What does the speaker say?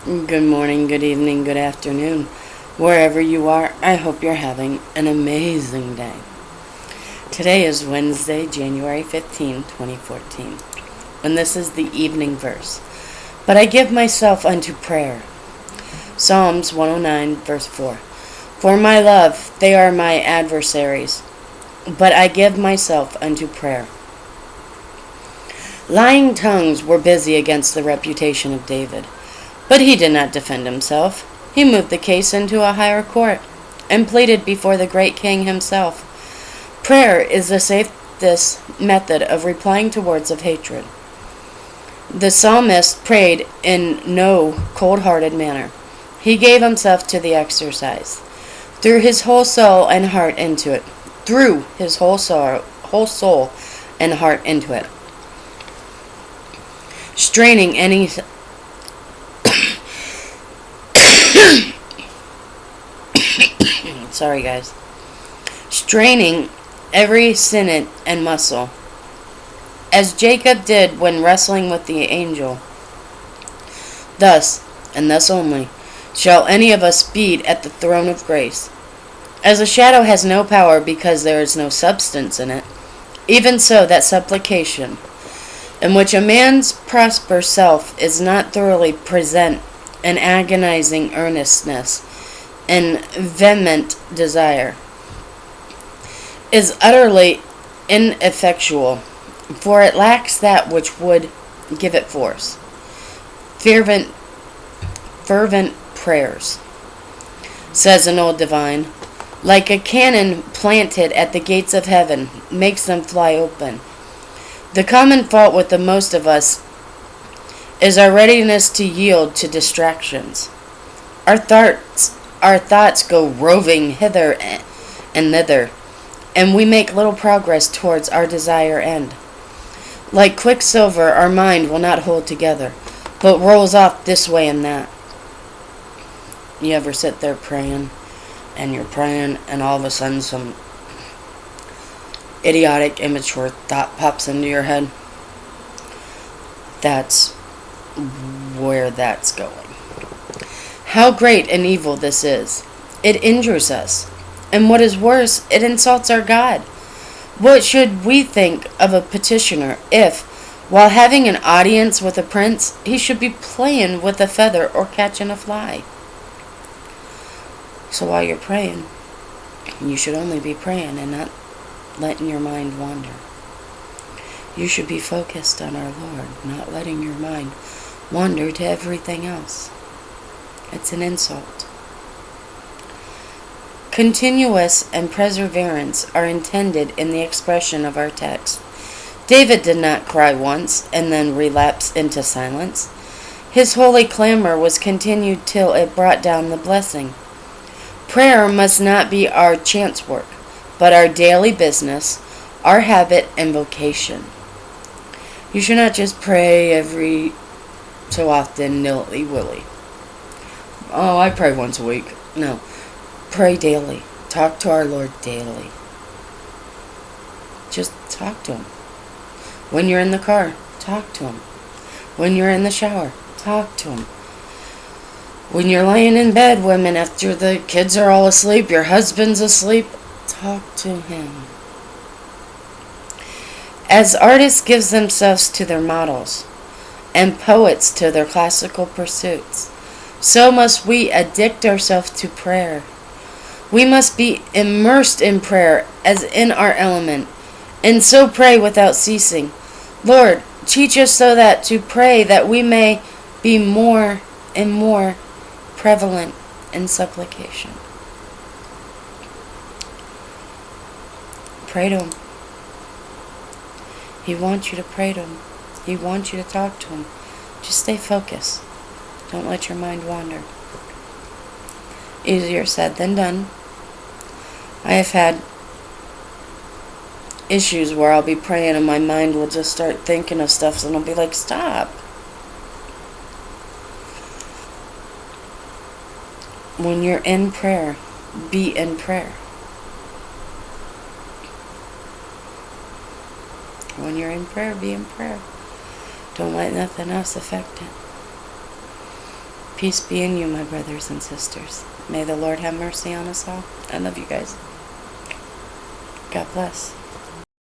Good morning, good evening, good afternoon. Wherever you are, I hope you're having an amazing day. Today is Wednesday, January 15, 2014, and this is the evening verse. But I give myself unto prayer. Psalms 109, verse 4. For my love, they are my adversaries, but I give myself unto prayer. Lying tongues were busy against the reputation of David. But he did not defend himself. He moved the case into a higher court and pleaded before the great king himself. Prayer is the safest method of replying to words of hatred. The psalmist prayed in no cold-hearted manner. He gave himself to the exercise, threw his whole soul and heart into it. Straining any Sorry, guys. Straining every sinew and muscle, as Jacob did when wrestling with the angel. Thus, and thus only, shall any of us speed at the throne of grace. As a shadow has no power because there is no substance in it, even so that supplication, in which a man's prosperous self is not thoroughly present, an agonizing earnestness, and vehement desire, is utterly ineffectual, for it lacks that which would give it force. Fervent prayers, says an old divine, like a cannon planted at the gates of heaven, makes them fly open. The common fault with the most of us is our readiness to yield to distractions. Our thoughts go roving hither and thither, and we make little progress towards our desired end. Like quicksilver, our mind will not hold together, but rolls off this way and that. You ever sit there praying, and you're praying, and all of a sudden some idiotic, immature thought pops into your head? That's where that's going. How great an evil this is. It injures us. And what is worse, it insults our God. What should we think of a petitioner if, while having an audience with a prince, he should be playing with a feather or catching a fly? So while you're praying, you should only be praying and not letting your mind wander. You should be focused on our Lord, not letting your mind wander to everything else. It's an insult. Continuous and perseverance are intended in the expression of our text. David did not cry once and then relapse into silence. His holy clamor was continued till it brought down the blessing. Prayer must not be our chance work, but our daily business, our habit and vocation. You should not just pray every so often, nilly-willy. Oh, I pray once a week. No. Pray daily. Talk to our Lord daily. Just talk to Him. When you're in the car, talk to Him. When you're in the shower, talk to Him. When you're laying in bed, women, after the kids are all asleep, your husband's asleep, talk to Him. As artists give themselves to their models, and poets to their classical pursuits, so must we addict ourselves to prayer. We must be immersed in prayer as in our element, and so pray without ceasing. Lord, teach us so that to pray that we may be more and more prevalent in supplication. Pray to Him. He wants you to pray to Him. He wants you to talk to Him. Just stay focused. Don't let your mind wander. Easier said than done. I have had issues where I'll be praying and my mind will just start thinking of stuff and I'll be like, stop. When you're in prayer, be in prayer. When you're in prayer, be in prayer. Don't let nothing else affect it. Peace be in you, my brothers and sisters. May the Lord have mercy on us all. I love you guys. God bless.